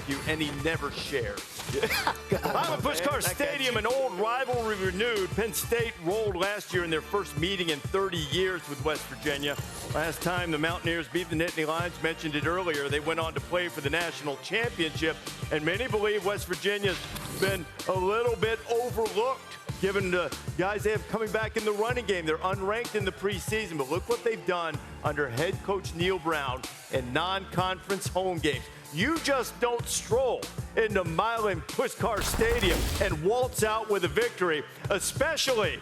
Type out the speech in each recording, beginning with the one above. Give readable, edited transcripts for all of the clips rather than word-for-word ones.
you, and he never shares. Highland Pushkar Stadium, an old rivalry renewed. Penn State rolled last year in their first meeting in 30 years with West Virginia. Last time the Mountaineers beat the Nittany Lions, mentioned it earlier, they went on to play for the national championship, and many believe West Virginia's been a little bit overlooked given the guys they have coming back in the running game. They're unranked in the preseason, but look what they've done under head coach Neal Brown in non-conference home games. You just don't stroll into Highland Pushkar Stadium and waltz out with a victory, especially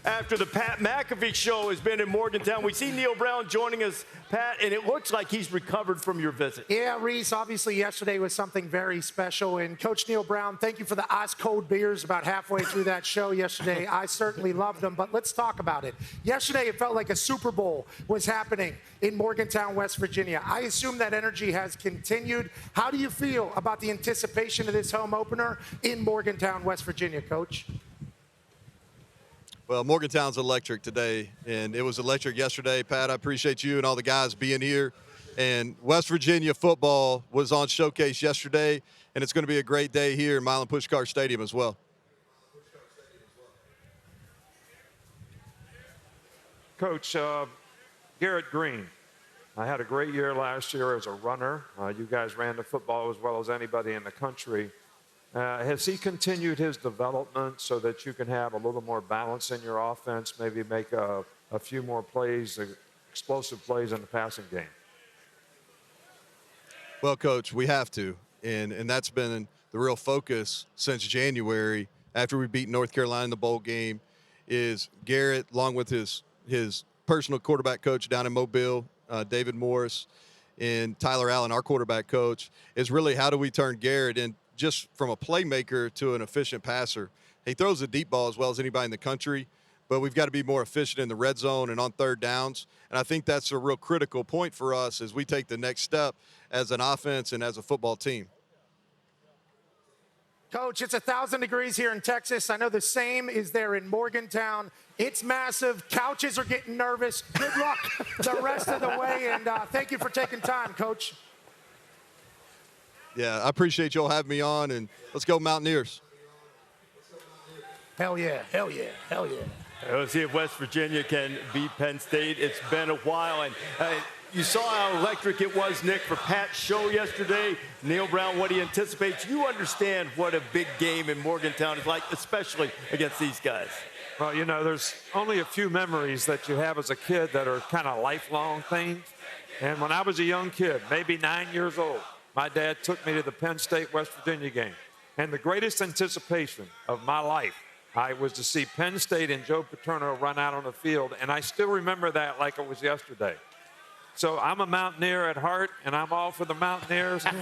after the Pat McAfee show has been in Morgantown. We see Neal Brown joining us, Pat, and it looks like he's recovered from your visit. Yeah, Reese, obviously yesterday was something very special. And Coach Neal Brown, thank you for the ice-cold beers about halfway through that show yesterday. I certainly loved them, but let's talk about it. Yesterday, it felt like a Super Bowl was happening in Morgantown, West Virginia. I assume that energy has continued. How do you feel about the anticipation of this home opener in Morgantown, West Virginia, Coach? Well, Morgantown's electric today, and it was electric yesterday. Pat, I appreciate you and all the guys being here. And West Virginia football was on showcase yesterday, and it's going to be a great day here in Highland Pushkar Stadium as well. Coach, Garrett Green, I had a great year last year as a runner. You guys ran the football as well as anybody in the country. Has he continued his development so that you can have a little more balance in your offense, maybe make a few more plays, explosive plays in the passing game? Well, Coach, we have to, and that's been the real focus since January after we beat North Carolina in the bowl game, is Garrett, along with his personal quarterback coach down in Mobile, David Morris, and Tyler Allen, our quarterback coach, is really how do we turn Garrett in just from a playmaker to an efficient passer. He throws the deep ball as well as anybody in the country, but we've got to be more efficient in the red zone and on third downs. And I think that's a real critical point for us as we take the next step as an offense and as a football team. Coach, it's 1,000 degrees here in Texas. I know the same is there in Morgantown. It's massive. Couches are getting nervous. Good luck the rest of the way, and thank you for taking time, Coach. Yeah, I appreciate y'all having me on, and let's go Mountaineers. Hell yeah, hell yeah, hell yeah. Let's see if West Virginia can beat Penn State. It's been a while, and you saw how electric it was, Nick, for Pat's show yesterday. Neal Brown, what he anticipates. You understand what a big game in Morgantown is like, especially against these guys. Well, you know, there's only a few memories that you have as a kid that are kind of lifelong things. And when I was a young kid, maybe 9 years old, my dad took me to the Penn State, West Virginia game. And the greatest anticipation of my life, I was to see Penn State and Joe Paterno run out on the field. And I still remember that like it was yesterday. So I'm a Mountaineer at heart, and I'm all for the Mountaineers. And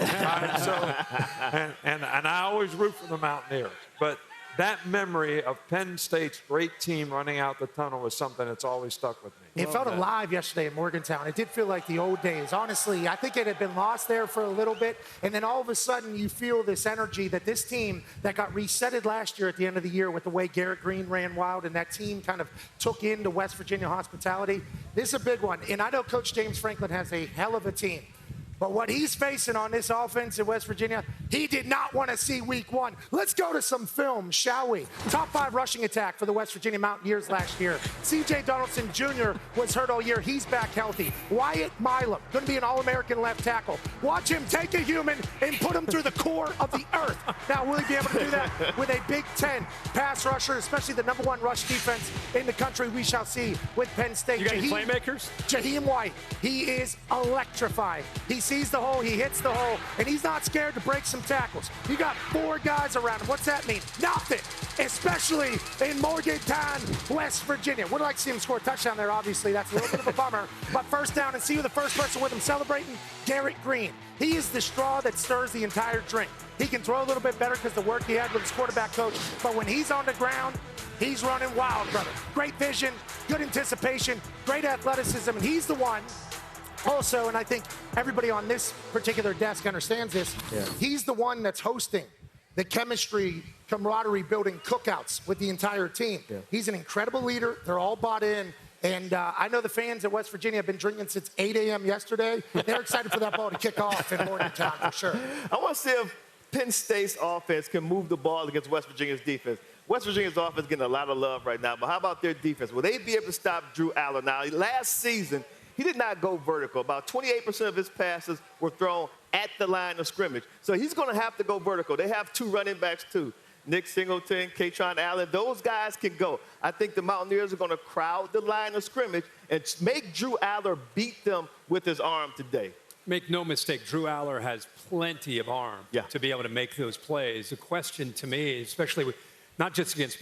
I always root for the Mountaineers. But that memory of Penn State's great team running out the tunnel is something that's always stuck with me. It felt alive yesterday in Morgantown. It did feel like the old days. Honestly, I think it had been lost there for a little bit, and then all of a sudden you feel this energy that this team that got resetted last year at the end of the year with the way Garrett Green ran wild and that team kind of took into West Virginia hospitality. This is a big one, and I know Coach James Franklin has a hell of a team. But what he's facing on this offense in West Virginia, he did not want to see week one. Let's go to some film, shall we? Top 5 rushing attack for the West Virginia Mountaineers last year. C.J. Donaldson Jr. was hurt all year. He's back healthy. Wyatt Milam, going to be an All-American left tackle. Watch him take a human and put him through the core of the earth. Now, will he be able to do that with a Big Ten pass rusher, especially the #1 rush defense in the country? We shall see with Penn State. You got any playmakers? Jaheim White, he is electrifying. He sees the hole, he hits the hole, and he's not scared to break some tackles. You got 4 guys around him. What's that mean? Nothing, especially in Morgantown, West Virginia. Would like to see him score a touchdown there, obviously. That's a little bit of a bummer. But first down, and see who the first person with him celebrating? Garrett Green. He is the straw that stirs the entire drink. He can throw a little bit better because the work he had with his quarterback coach, but when he's on the ground, he's running wild, brother. Great vision, good anticipation, great athleticism, and he's the one also, and I think everybody on this particular desk understands this, he's the one that's hosting the chemistry, camaraderie building cookouts with the entire team. He's an incredible leader. They're all bought in. And I know the fans at West Virginia have been drinking since 8 a.m. yesterday. They're excited for that ball to kick off in Morgantown for sure. I want to see if Penn State's offense can move the ball against West Virginia's defense. West Virginia's offense getting a lot of love right now, but how about their defense? Will they be able to stop Drew Aller? Now, last season, he did not go vertical. About 28% of his passes were thrown at the line of scrimmage. So he's going to have to go vertical. They have 2 running backs, too. Nick Singleton, Katron Allen, those guys can go. I think the Mountaineers are going to crowd the line of scrimmage and make Drew Aller beat them with his arm today. Make no mistake, Drew Aller has plenty of arm to be able to make those plays. The question to me, especially with, not just against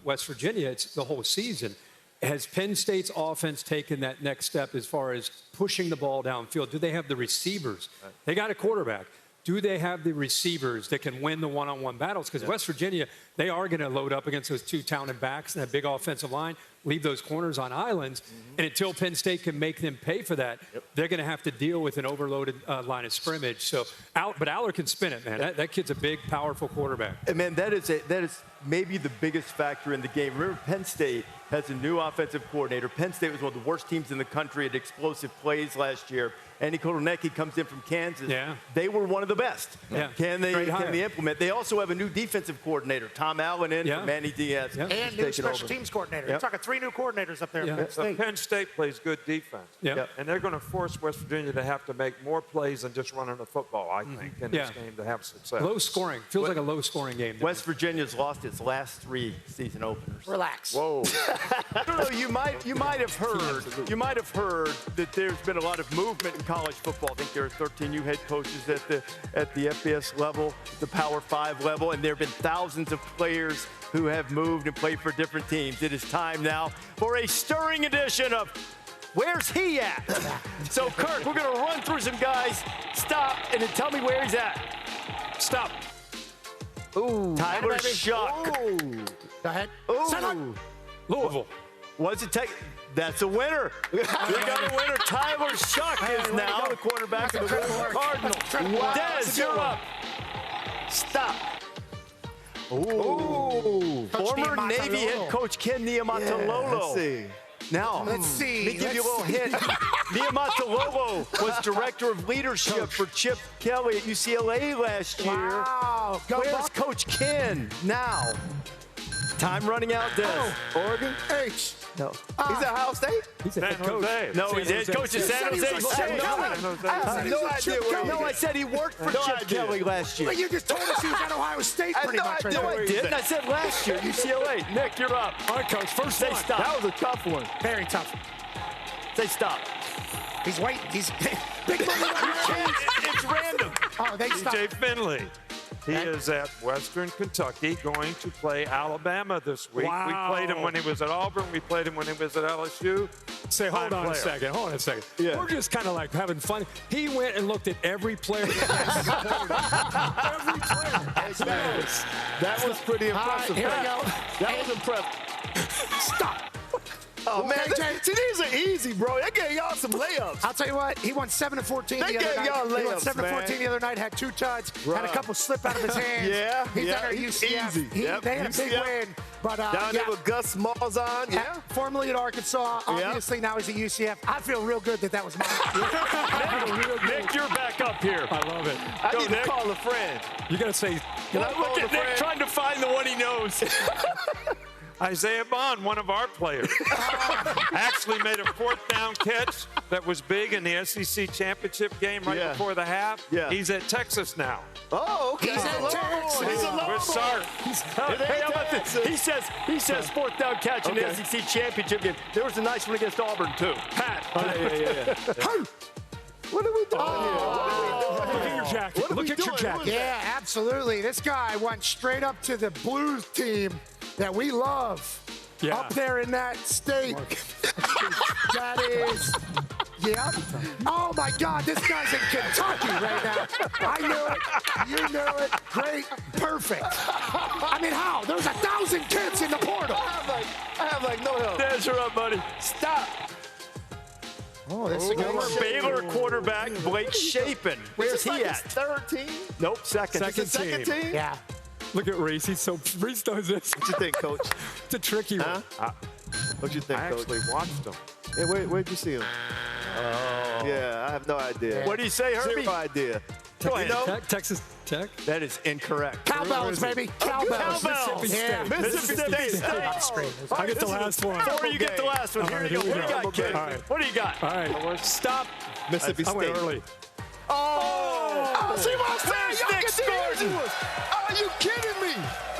West Virginia, it's the whole season. Has Penn State's offense taken that next step as far as pushing the ball downfield? Do they have the receivers? They got a quarterback. Do they have the receivers that can win the one-on-one battles? Because West Virginia, they are going to load up against those 2 talented backs and that big offensive line, leave those corners on islands. And until Penn State can make them pay for that, they're going to have to deal with an overloaded line of scrimmage. So, but Aller can spin it, man. That kid's a big, powerful quarterback. And, man, that is maybe the biggest factor in the game. Remember, Penn State has a new offensive coordinator. Penn State was one of the worst teams in the country at explosive plays last year. Andy Kotelnicki comes in from Kansas. They were one of the best. Can they implement? They also have a new defensive coordinator, Tom Allen in from Manny Diaz. And new special teams coordinator. You're talking 3 new coordinators up there. Penn State. Penn State plays good defense. And they're going to force West Virginia to have to make more plays than just running the football, I think, in this game to have success. Low scoring. Feels like a low scoring game. West Virginia's lost its last 3 season openers. Relax. Whoa. I don't know, you might have heard that there's been a lot of movement in college football. I think there are 13 new head coaches at the FBS level, the Power 5 level, and there have been thousands of players who have moved and played for different teams. It is time now for a stirring edition of Where's He At? So, Kirk, we're going to run through some guys. Stop, and then tell me where he's at. Stop. Ooh. Tyler Shuck. Go ahead. Ooh. Louisville. What does it take? That's a winner. We got a winner. Tyler Shuck is now the quarterback of the Cardinals. Wow. Des, you're up. Stop. Ooh. Former Navy head coach Ken Niumatalolo. Let's see. Now, let me give you a little hint. Niumatalolo was director of leadership for Chip Kelly at UCLA last year. Wow. Where's Coach Ken now? Time running out, Des. Oregon? H. No. He's at Ohio State? He's a head coach. No, he's head coach at San Jose State. I have no idea where No, I said he worked for Chip Kelly last year. But you just told us he was at Ohio State pretty much. No, I didn't. I said last year, UCLA. Nick, you're up. All right, Coach, first Say stop. That was a tough one. Very tough. Say stop. He's waiting. He's big money. It's random. Oh, they stopped. TJ Finley. He is at Western Kentucky going to play Alabama this week. Wow. We played him when he was at Auburn. We played him when he was at LSU. Say, hold on a second. Yeah. We're just kind of like having fun. He went and looked at every player. Every player. That was pretty impressive. Here we go. That was impressive. Stop. Oh, man. KJ. See, these are easy, bro. They gave y'all some layups. I'll tell you what, he won 7 of 14 the other night. They gave y'all He won layups, 7 of 14 man. the other night, had 2 tuds, had a Bruh. couple slip out of his hands. He's under UCF. Easy. They had a big win. But, Down there with Gus Malzahn. Yeah. Formerly at Arkansas, obviously now he's at UCF. I feel real good that was mine. Nick, you're back up here. I love it. I need to call a friend. You got to say, Can I Look call a at Nick friend? trying to find the one he knows. Isaiah Bond, one of our players, actually made a 4th down catch that was big in the SEC championship game right before the half. Yeah. He's at Texas now. Oh, okay. He's at Texas. He's a We're sorry. Hey, how about this? He says 4th down catch in the SEC championship game. There was a nice one against Auburn, too. Pat. What are we doing here? look at your jacket. Look at your jacket. Yeah, absolutely. This guy went straight up to the Blues team that we love up there in that state. That is, Oh, my God, this guy's in Kentucky right now. I knew it. You knew it. Great. Perfect. I mean, how? There's 1,000 kids in the portal. I have like no help. Des, you're up, buddy. Stop. Oh, this is a good one. Former Baylor quarterback Blake Shapen. Where's he at? 3rd team? Nope, second. Second team? Yeah. Look at Reese. Reese does this. What you think, Coach? It's a tricky one. What you think, I Coach? actually watched them. Hey, where'd you see him? Oh. Yeah, I have no idea. What do you say, Herbie? Zero idea. Go ahead. Texas Tech. That is incorrect. Cowbells, baby. Cowbells. Cowbells. Yeah. Mississippi State. I get the last one. Before you get the last one, here you go. What do you got, kid? What do you got? All right. Stop. Mississippi I went State. early. Oh, see what I'm saying? Y'all Nick get the easy ones. Are you kidding me?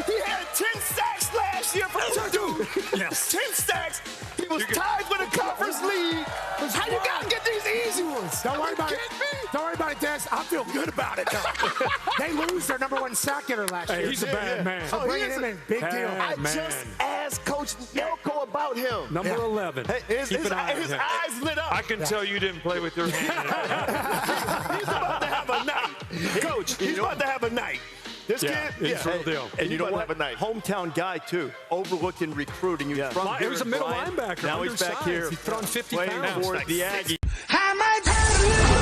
He had 10 sacks last year from dude. Yes. 10 sacks. He was tied for the conference lead. How you gotta get these easy ones? Don't worry about it. Kidding me? Don't worry about it, Des. I feel good about it, though. They lose their number 1 sack getter last year. He's a bad man. So bringing him in, big deal. I Man. just asked Coach Yelko about him. Number 11. His Keep an eye on eyes him. lit up. I can tell you didn't play with your hand. He's about to have a night. Coach, he's about to have a night. This Yeah, kid, it's real deal. And you know what? Have a night. Hometown guy, too. Overlooked in recruiting. He was from He was a here in middle Bryant. linebacker. Now he's back undersized. here He's thrown 50 playing pounds. for the Aggies. How much